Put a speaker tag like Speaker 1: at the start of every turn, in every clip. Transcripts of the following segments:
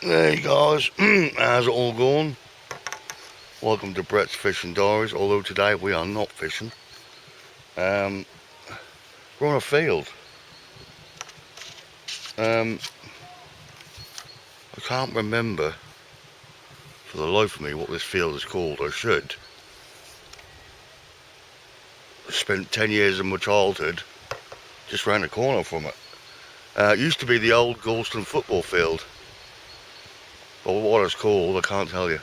Speaker 1: Hey guys, how's it all going? Welcome to Brett's Fishing Diaries, although today we are not fishing. Um, we're on a field. I can't remember for the life of me what this field is called. I should. I spent 10 years of my childhood just round the corner from it. It used to be the old Galston football field, but what it's called I can't tell you.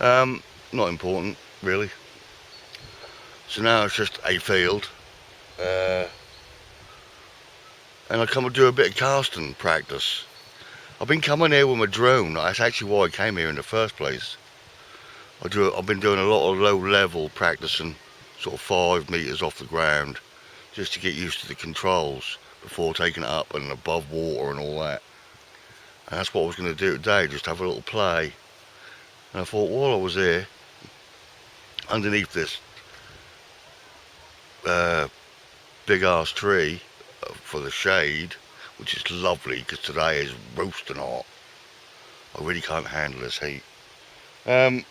Speaker 1: Not important, really. So now it's just a field. Uh, and I come and do a bit of casting practice. I've been coming here with my drone. That's actually why I came here in the first place. I've been doing a lot of low level practicing, sort of 5 meters off the ground, just to get used to the controls before taking it up and above water and all that. And that's what I was going to do today, just have a little play. And I thought while I was here, underneath this uh, big ass tree for the shade, which is lovely because today is roasting hot. I really can't handle this heat. Um,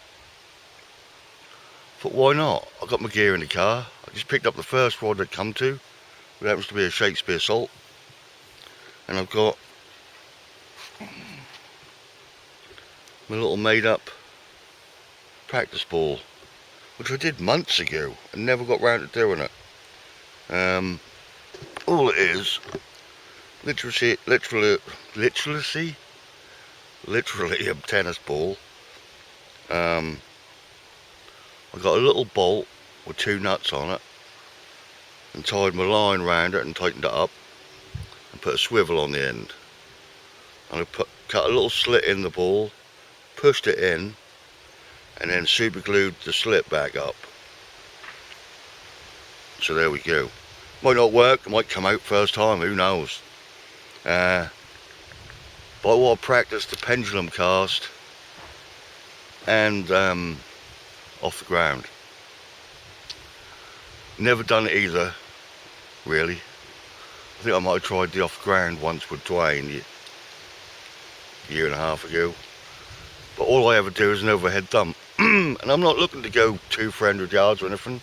Speaker 1: But why not? I got my gear in the car. I just picked up the first rod I'd come to. It happens to be a Shakespeare salt. And I've got my little made up practice ball, which I did months ago and never got round to doing it. All it is, literally a tennis ball. I got a little bolt with 2 nuts on it and tied my line round it and tightened it up and put a swivel on the end. And I cut a little slit in the ball, pushed it in, and then super glued the slit back up. So there we go. Might not work, it might come out first time, who knows. But I want to practice the pendulum cast and off the ground. Never done it either, really. I think I might have tried the off the ground once with Dwayne a year and a half ago. But all I ever do is an overhead thump. And I'm not looking to go 200-300 yards or anything.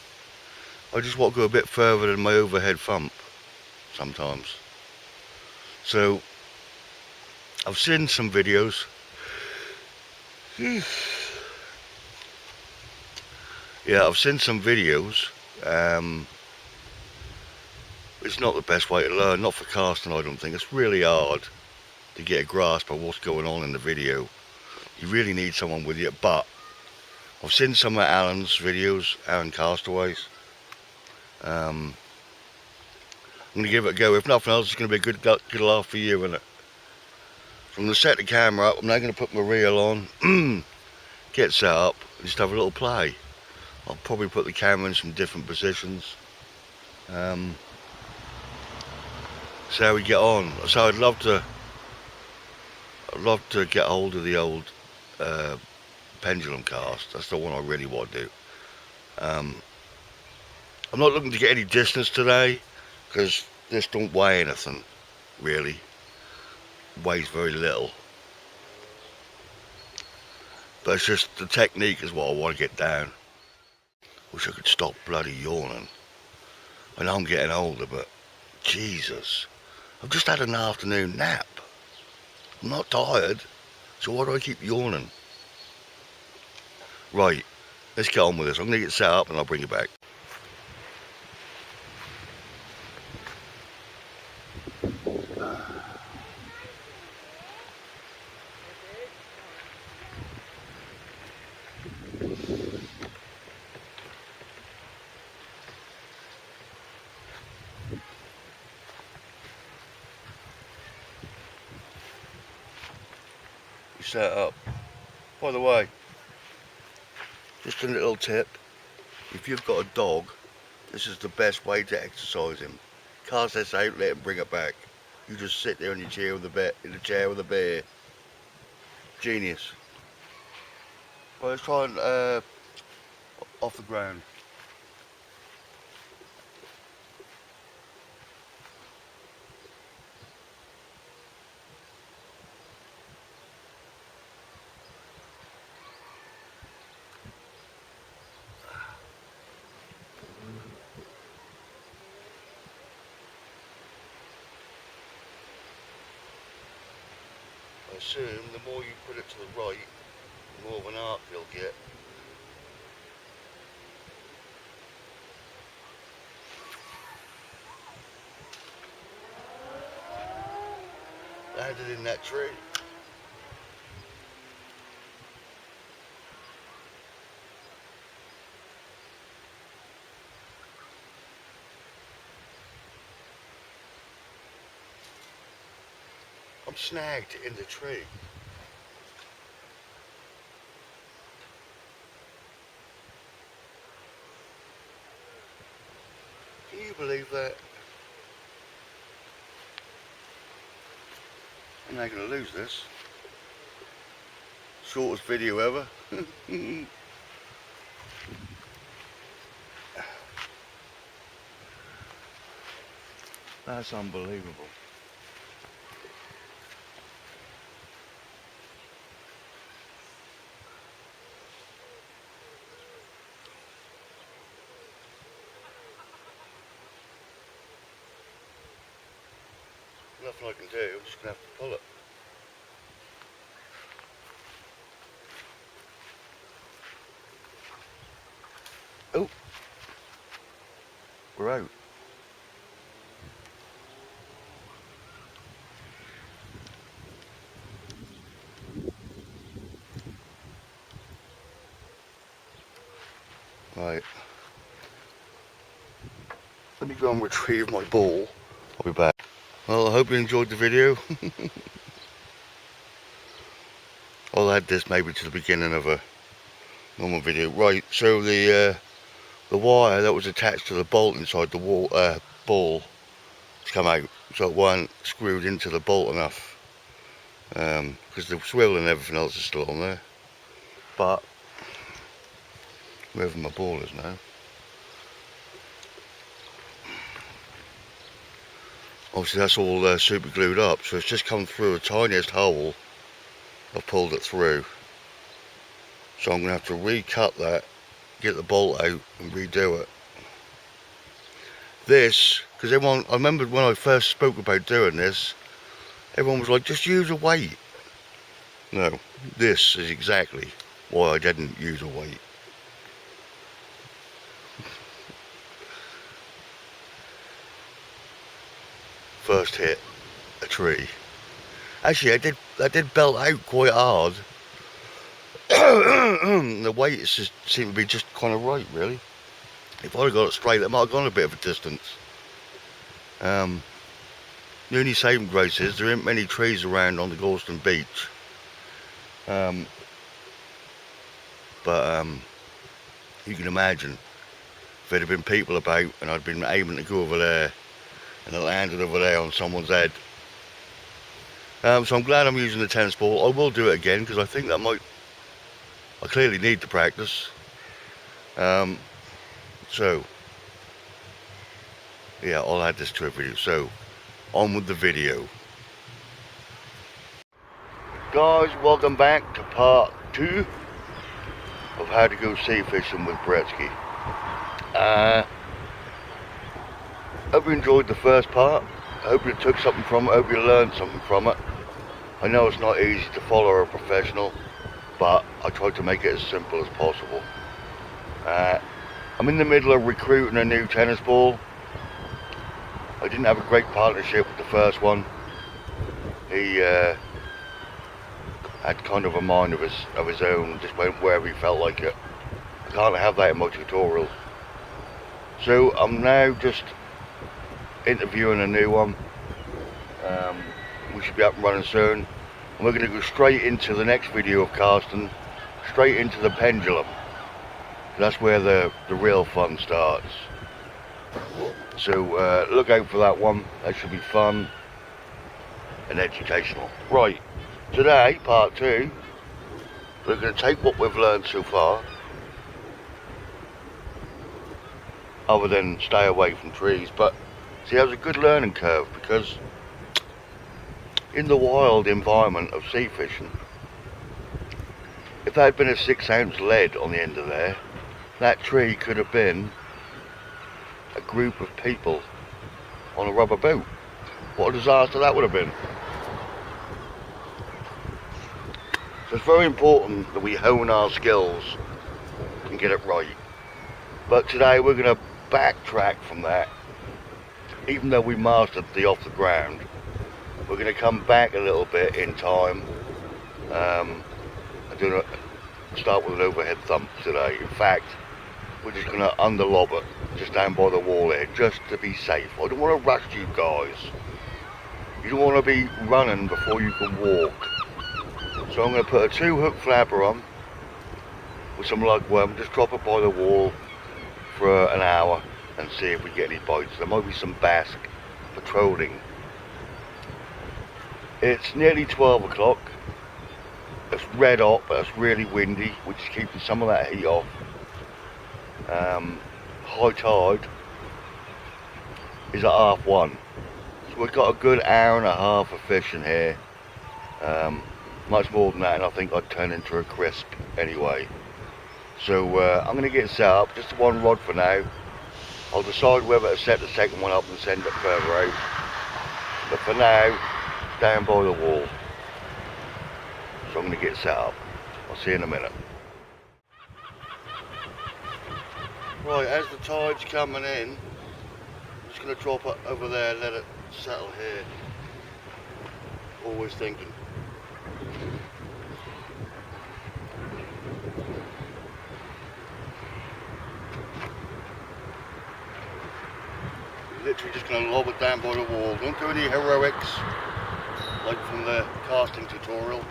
Speaker 1: I just want to go a bit further than my overhead thump sometimes. So I've seen some videos. Yeah, I've seen some videos. It's not the best way to learn, not for casting I don't think. It's really hard to get a grasp of what's going on in the video. You really need someone with you, but I've seen some of Alan's videos, Alan Castaways. I'm going to give it a go. If nothing else, it's going to be a good laugh for you, isn't it? So I'm going to set the camera up. I'm now going to put my reel on, get set up, and just have a little play. I'll probably put the camera in some different positions. See how we get on. So I'd love to get hold of the old pendulum cast. That's the one I really want to do. I'm not looking to get any distance today because this don't weigh anything really. It weighs very little. But it's just the technique is what I want to get down. Wish I could stop bloody yawning. I know I'm getting older, but Jesus. I've just had an afternoon nap. I'm not tired, so why do I keep yawning? Right, let's get on with this. I'm going to get set up and I'll bring you back. Set up. By the way, just a little tip. If you've got a dog, this is the best way to exercise him. Cast this out, let him bring it back. You just sit there in your chair with the chair with a bear. Genius. Right, let's try and off the ground. assume the more you put it to the right, the more of an arc you'll get. Landed in that tree. I'm snagged in the tree. Can you believe that? I'm not going to lose this. Shortest video ever. That's unbelievable. Nothing I can do, I'm just going to have to pull it. Oh, we're out. Right. Let me go and retrieve my ball. I'll be back. Well, I hope you enjoyed the video. I'll add this maybe to the beginning of a normal video. Right, so the wire that was attached to the bolt inside the ball has come out, so it weren't screwed into the bolt enough, because the swivel and everything else is still on there. But wherever my ball is now, obviously that's all super glued up, so it's just come through the tiniest hole. I've pulled it through, so I'm going to have to recut that, get the bolt out and redo it. This, because everyone, I remember when I first spoke about doing this, everyone was like, just use a weight. No, this is exactly why I didn't use a weight. First hit a tree. Actually, I did belt out quite hard. The weight just seemed to be just kind of right, really. If I'd have got it straight, it might have gone a bit of a distance. The only saving grace is there ain't many trees around on the Galston beach. But you can imagine if there'd have been people about and I'd been aiming to go over there and it landed over there on someone's head. So I'm glad I'm using the tennis ball. I will do it again because I think that might, I clearly need to practice. So yeah, I'll add this to a video. So on with the video. Guys, welcome back to part 2 of how to go sea fishing with Bretsky. Hope you enjoyed the first part. I hope you took something from it. I hope you learned something from it. I know it's not easy to follow a professional, but I tried to make it as simple as possible. I'm in the middle of recruiting a new tennis ball. I didn't have a great partnership with the first one. He had kind of a mind of his own, just went wherever he felt like it. I can't have that in my tutorial. So I'm now just interviewing a new one. We should be up and running soon. And we're going to go straight into the next video of casting, straight into the pendulum. That's where the real fun starts. So look out for that one. That should be fun and educational. Right, today, part 2, we're going to take what we've learned so far, other than stay away from trees, but see, there's a good learning curve because in the wild environment of sea fishing, if there had been a 6-ounce lead on the end of there, that tree could have been a group of people on a rubber boat. What a disaster that would have been. So it's very important that we hone our skills and get it right. But today we're going to backtrack from that. Even though we mastered the off the ground, we're going to come back a little bit in time. I'm going to start with an overhead thump today. In fact, we're just going to underlob it just down by the wall here, just to be safe. I don't want to rush you guys. You don't want to be running before you can walk. So I'm going to put a 2-hook flabber on with some lugworm, just drop it by the wall for an hour and see if we get any bites. There might be some bass patrolling. It's nearly 12 o'clock. It's red hot, but it's really windy, which is keeping some of that heat off. High tide is at 1:30. So we've got a good hour and a half of fishing here. Much more than that, and I think I'd turn into a crisp anyway. So I'm going to get set up, just one rod for now. I'll decide whether to set the second one up and send it further out. But for now, down by the wall. So I'm going to get set up. I'll see you in a minute. Right, as the tide's coming in, I'm just going to drop it over there, let it settle here. Always thinking. Literally just going to lob it down by the wall. Don't do any heroics like from the casting tutorial.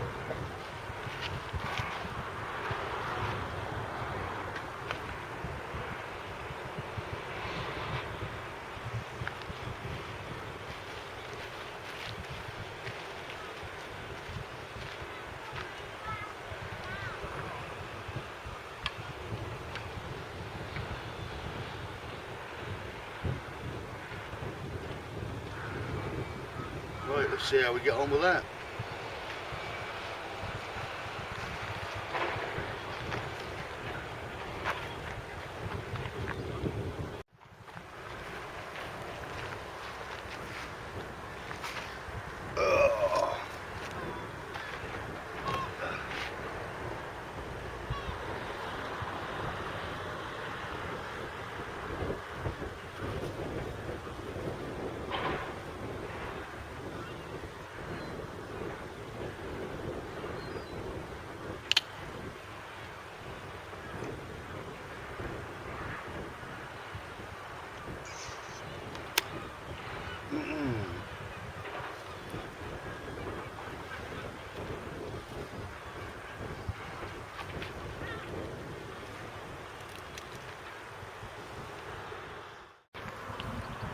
Speaker 1: Right, let's see how we get on with that.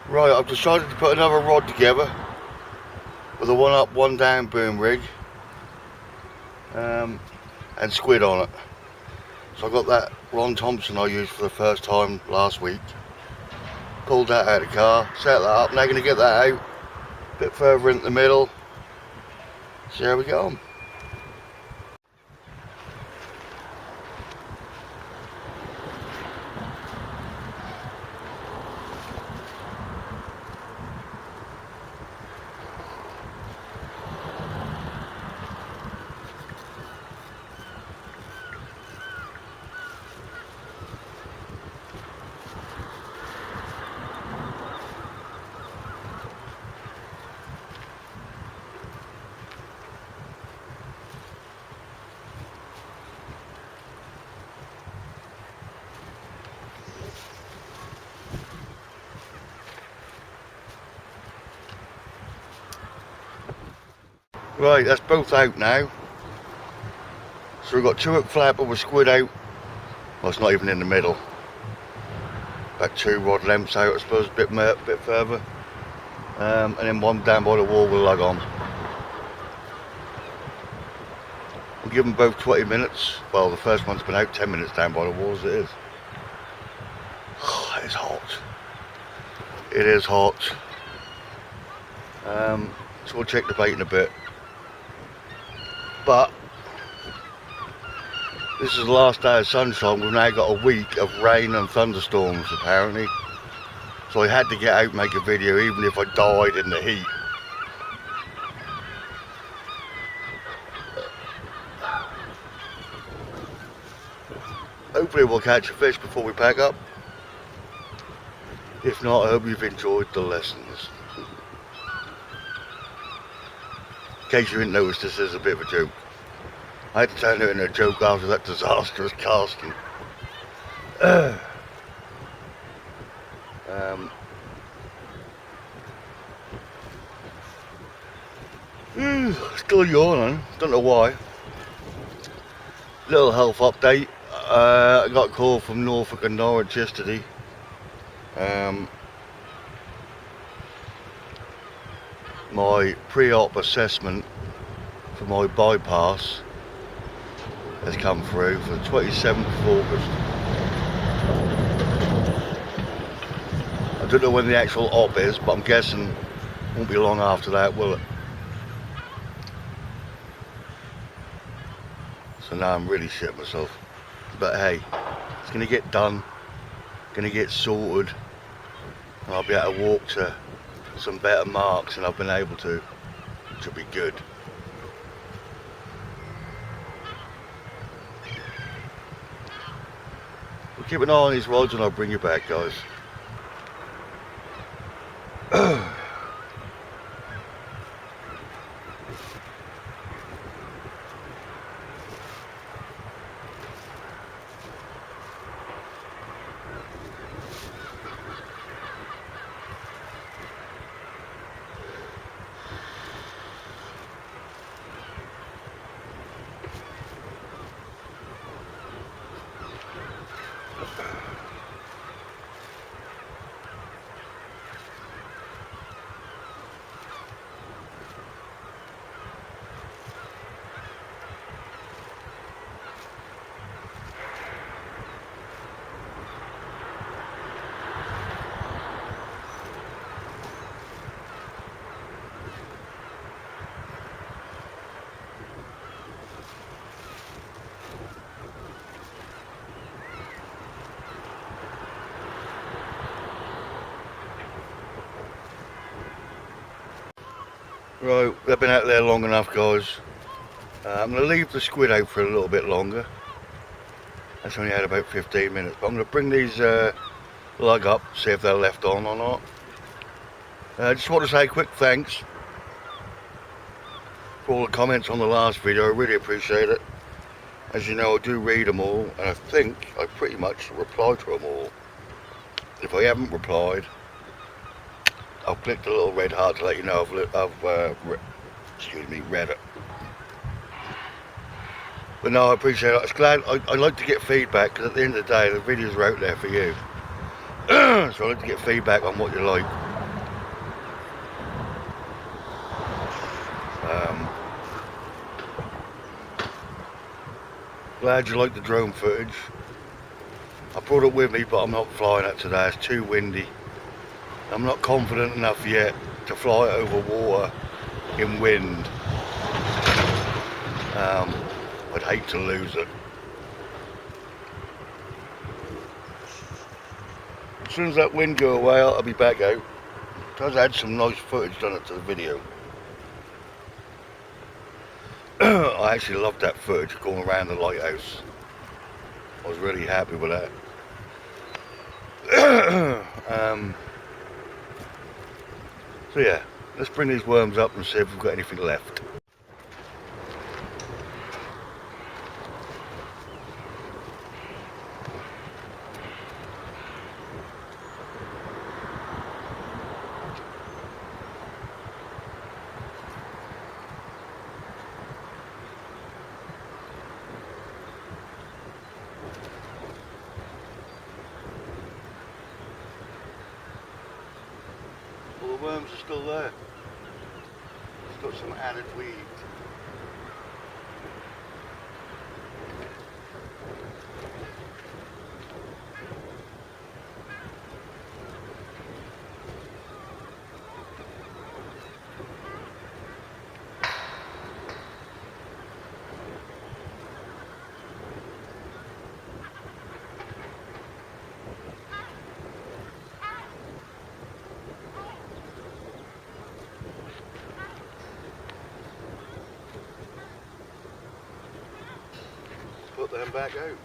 Speaker 1: Right, I've decided to put another rod together with a 1 up, 1 down boom rig and squid on it. So I got that Ron Thompson I used for the first time last week. Pulled that out of the car, set that up. Now going to get that out a bit further into the middle. See how we get on. Right, that's both out now. So we've got 2-hook flapper with squid out. Well, it's not even in the middle. About 2 rod lengths out, I suppose, a bit further. And then 1 down by the wall with lug on. We'll give them both 20 minutes. Well, the first one's been out 10 minutes down by the wall as it is. Oh, it's hot. It is hot. So we'll check the bait in a bit. But this is the last day of sunshine. We've now got a week of rain and thunderstorms apparently. So I had to get out and make a video even if I died in the heat. Hopefully we'll catch a fish before we pack up. If not, I hope you've enjoyed the lessons. In case you didn't notice, this is a bit of a joke. I had to turn it into a joke after that disastrous casting. Still yawning, don't know why. Little health update. I got a call from Norfolk and Norwich yesterday. My pre-op assessment for my bypass has come through for the 27th of August. I don't know when the actual op is, but I'm guessing it won't be long after that, will it? So now I'm really shitting myself. But hey, it's going to get done, going to get sorted, and I'll be able to walk to some better marks than I've been able to, which will be good. We'll keep an eye on these rods and I'll bring you back, guys. Right, they've been out there long enough, guys. I'm going to leave the squid out for a little bit longer. That's only had about 15 minutes, but I'm going to bring these lug up, see if they're left on or not. I just want to say a quick thanks for all the comments on the last video. I really appreciate it. As you know, I do read them all, and I think I pretty much reply to them all. If I haven't replied, I'll click the little red heart to let you know I've read it. But no, I appreciate it. It's glad. I like to get feedback, because at the end of the day, the videos are out there for you. So I like to get feedback on what you like. Glad you like the drone footage. I brought it with me, but I'm not flying it today. It's too windy. I'm not confident enough yet to fly it over water in wind. I'd hate to lose it. As soon as that wind go away, I'll be back out. It does add some nice footage, done it, to the video. I actually loved that footage going around the lighthouse. I was really happy with that. So yeah, let's bring these worms up and see if we've got anything left. Well, the worms are still there. It's got some added weed. Put them back out.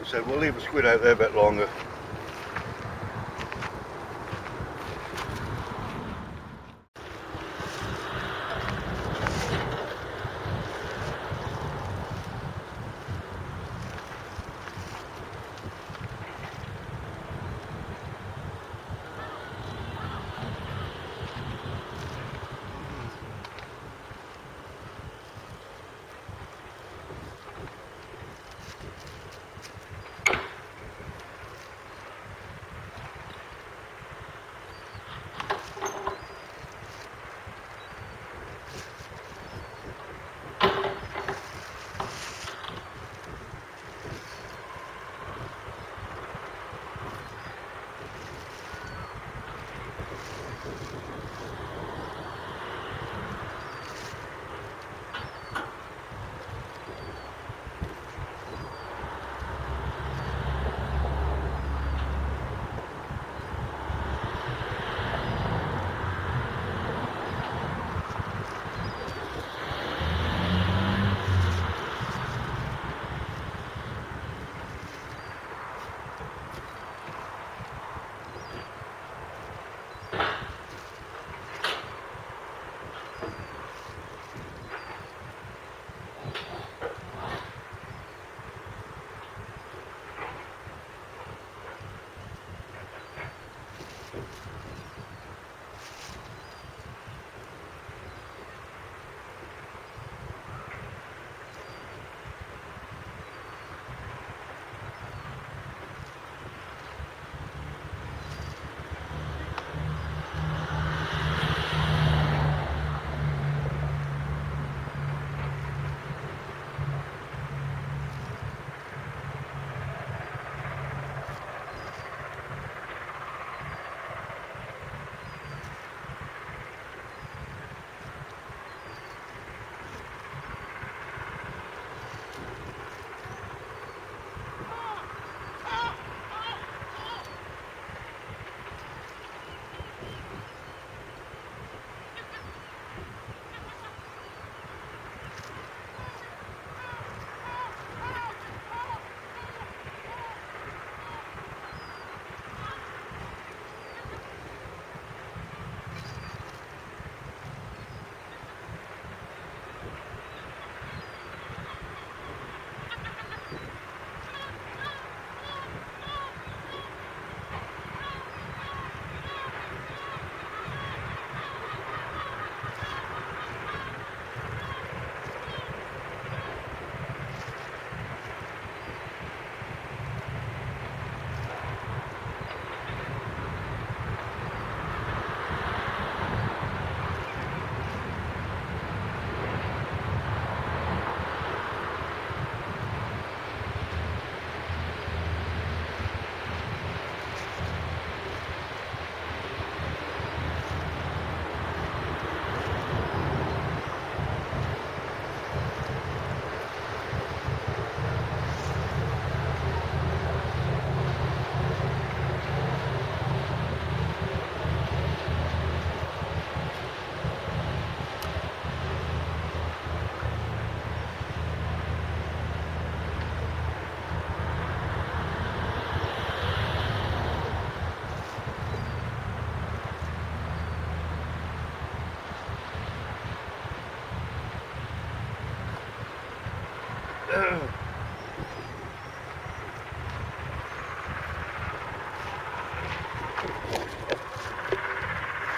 Speaker 1: So we'll leave the squid out there a bit longer.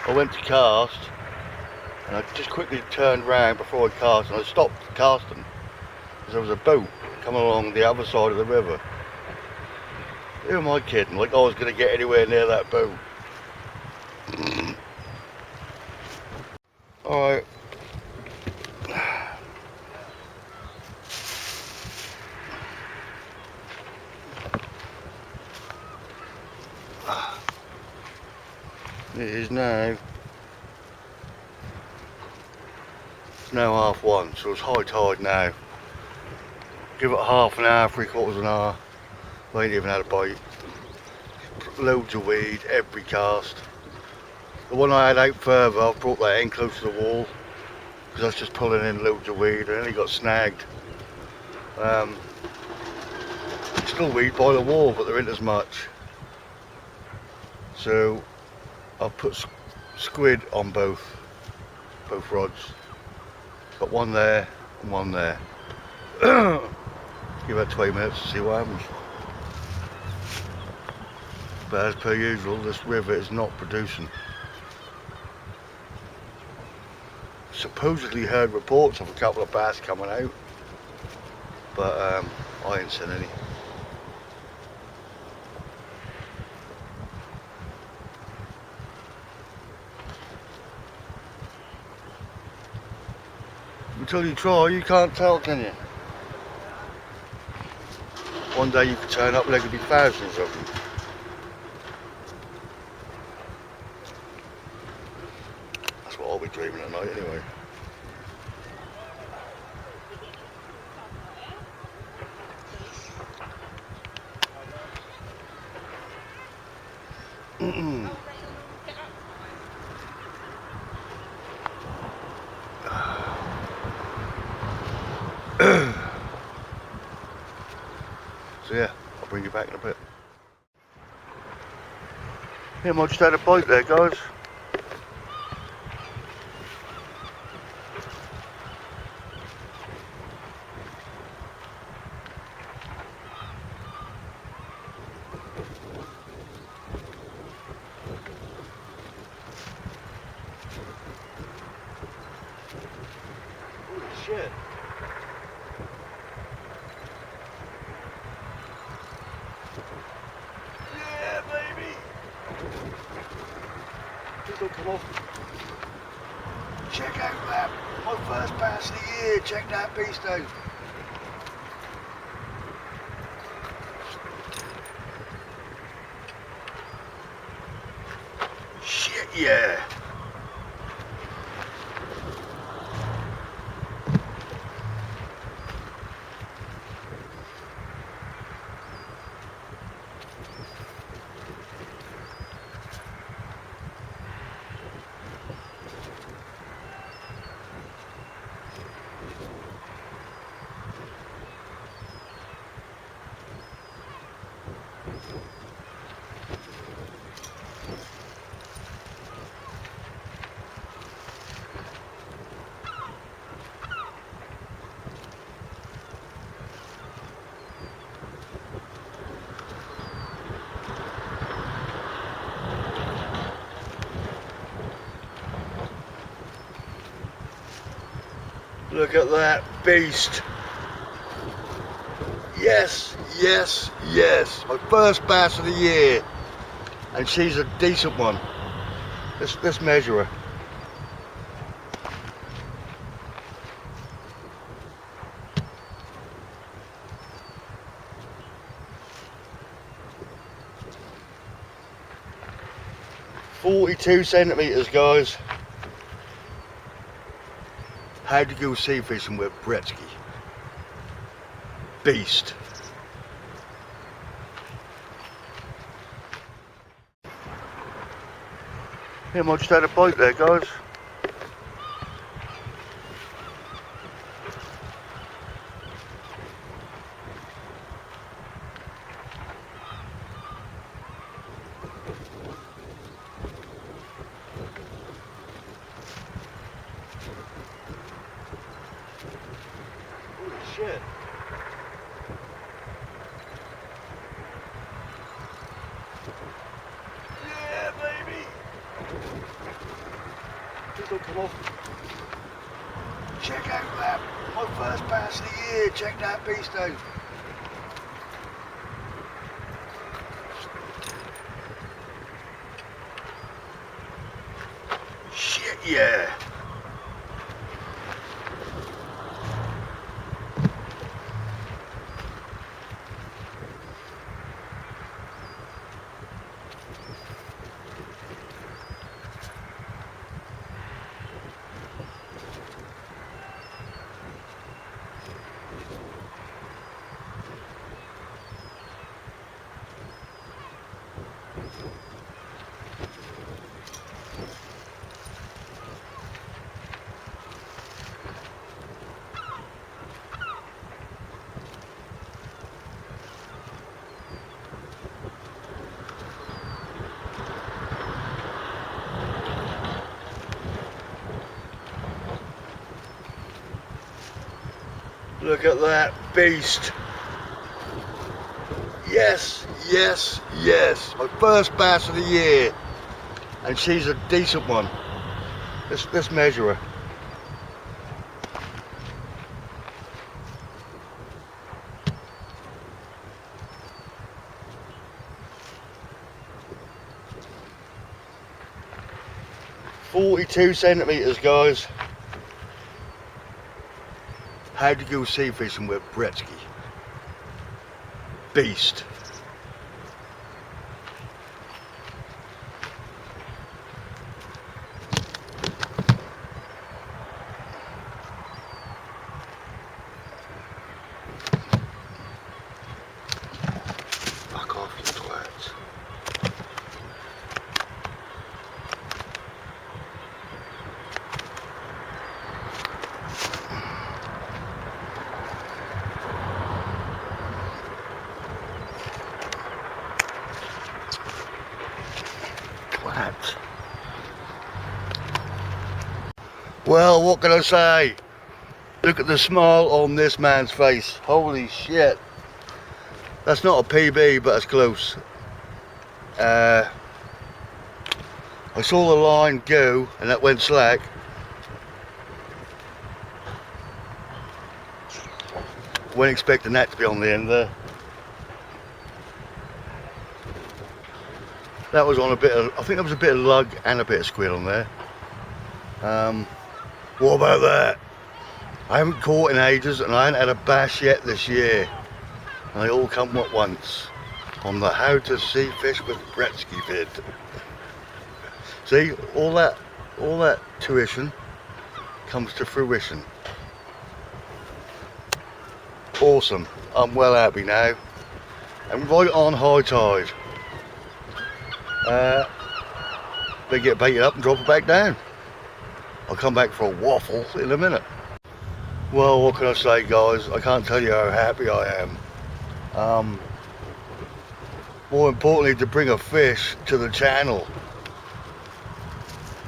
Speaker 1: I went to cast and I just quickly turned round before I cast, and I stopped casting because there was a boat coming along the other side of the river. Who am I kidding? Like I was going to get anywhere near that boat. Alright. It is now. It's now 1:30, so it's high tide now. Give it half an hour, 3/4 of an hour. I ain't even had a bite. Loads of weed, every cast. The one I had out further, I've brought that in close to the wall because I was just pulling in loads of weed. I only got snagged still weed by the wall, but there ain't as much. So I've put squid on both rods. Got one there and one there. Give it 20 minutes to see what happens. But as per usual, this river is not producing. Supposedly heard reports of a couple of bass coming out, but I ain't seen any. Until you try, you can't tell, can you? One day you could turn up and there could be thousands of them. That's what I'll be dreaming at night anyway. So yeah, I'll bring you back in a bit. Yeah, I just had a bite there, guys. Holy shit. Yeah, baby. Please don't come off. Check out that. My first bass of the year. Check that beast out. Shit, yeah. Look at that beast. Yes, yes, yes. My first bass of the year. And she's a decent one. Let's measure her. "42 centimetres, guys. How to go sea fishing with Bretsky. Beast. Yeah, I just had a bite there, guys. Holy shit. Yeah, baby. Please don't come off. Check out that. My first bass of the year. Check that beast out. Shit, yeah. Look at that beast. Yes, yes, yes. My first bass of the year. And she's a decent one. Let's measure her. "42 centimetres, guys." How to go sea fishing with Bretsky. Beast. Fuck off, you twats. Twats. Well, what can I say? Look at the smile on this man's face. Holy shit. That's not a PB, but it's close. I saw the line go and that went slack. Weren't expecting that to be on the end there. That was on a bit of, I think there was a bit of lug and a bit of squid on there. What about that? I haven't caught in ages and I haven't had a bass yet this year. And they all come at once on the How to Sea Fish with Bretsky vid. See, all that tuition comes to fruition. Awesome. I'm well happy now. And right on high tide. They get baited up and drop it back down. I'll come back for a waffle in a minute. Well, what can I say, guys? I can't tell you how happy I am. More importantly, to bring a fish to the channel.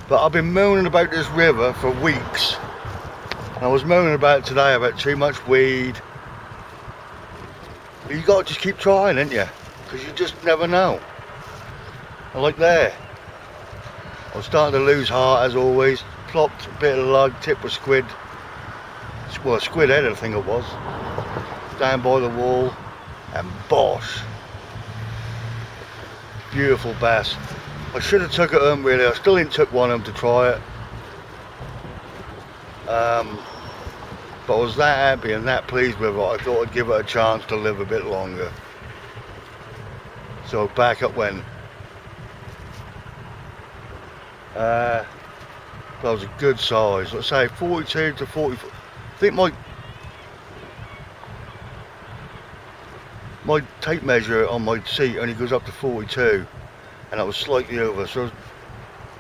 Speaker 1: But I've been moaning about this river for weeks. And I was moaning about today about too much weed. But you got to just keep trying, ain't you? Because you just never know. And like there, I was starting to lose heart as always. Plopped a bit of lug, tip of squid. Well, a squid head I think it was. Down by the wall. And bosh. Beautiful bass. I should have took it home really. I still didn't took one home to try it. But I was that happy and that pleased with it. I thought I'd give it a chance to live a bit longer. So back it went. That was a good size. Let's say 42 to 44. I think my tape measure on my seat only goes up to 42, and that was slightly over. So it was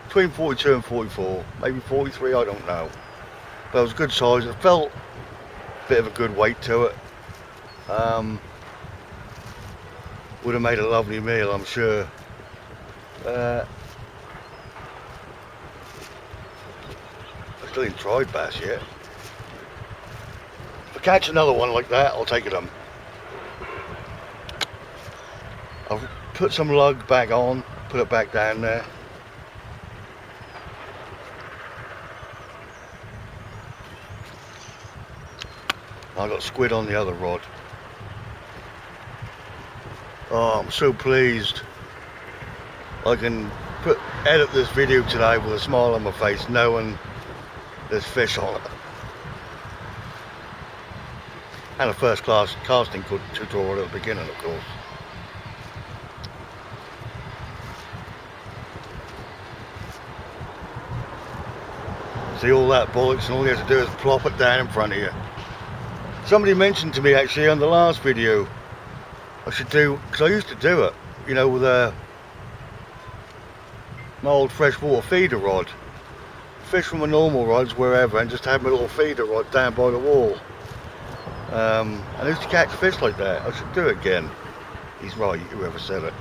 Speaker 1: between 42 and 44, maybe 43. I don't know. But it was a good size. It felt a bit of a good weight to it. Would have made a lovely meal, I'm sure. I still ain't tried bass yet. If I catch another one like that, I'll take it on. I've put some lug back on, put it back down there. I got squid on the other rod. Oh, I'm so pleased. I can edit this video today with a smile on my face, knowing there's fish on it. And a first class casting tutorial at the beginning, of course. See all that bollocks, and all you have to do is plop it down in front of you. Somebody mentioned to me actually on the last video, I should do, because I used to do it, you know, with my old freshwater feeder rod. Fish from my normal rods wherever and just have my little feeder rod down by the wall. I used to catch fish like that. I should do it again. He's right, whoever said it.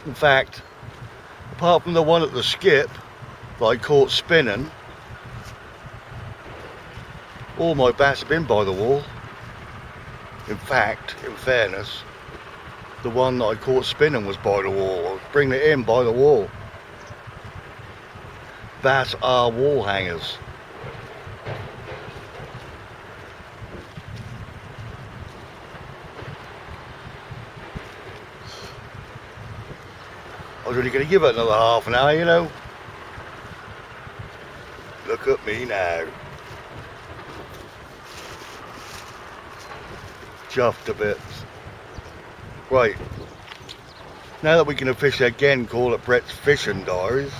Speaker 1: In fact, apart from the one at the skip that I caught spinning, all my bass have been by the wall. In fact, in fairness, the one that I caught spinning was by the wall. I was bringing it in by the wall. Bass are wall hangers. I was only going to give it another half an hour, you know. Look at me now. Chuffed a bit. Right. Now that we can officially again call it Brett's Fishing Diaries,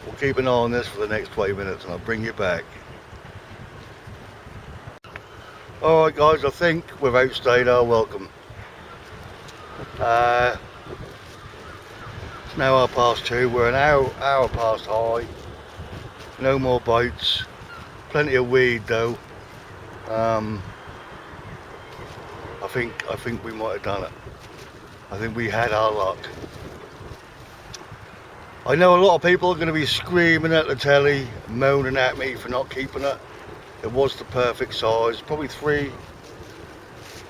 Speaker 1: we'll keep an eye on this for the next 20 minutes and I'll bring you back. Alright guys, I think we've outstayed our welcome. It's now 2:30, we're an hour past high, no more bites, plenty of weed though. I think we might have done it. I think we had our luck. I know a lot of people are going to be screaming at the telly, moaning at me for not keeping it. It was the perfect size, probably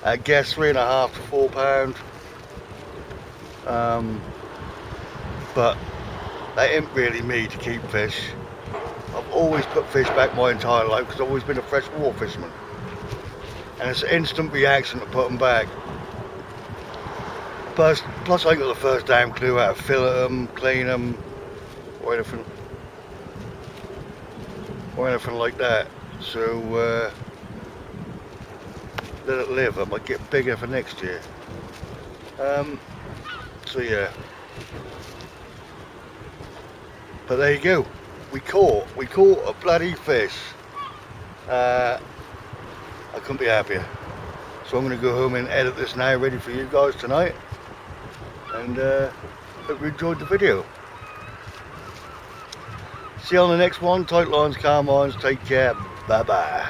Speaker 1: I guess 3.5 to 4 pound. But that ain't really me to keep fish. I've always put fish back my entire life because I've always been a freshwater fisherman. And it's an instant reaction to put them back. Plus I ain't got the first damn clue how to fillet them, clean them, or anything like that. So let it live. I might get bigger for next year. So yeah. But there you go. We caught a bloody fish. I couldn't be happier. So I'm going to go home and edit this now, ready for you guys tonight. And hope you enjoyed the video. See you on the next one. Tight lines, calm lines. Take care. Bye bye.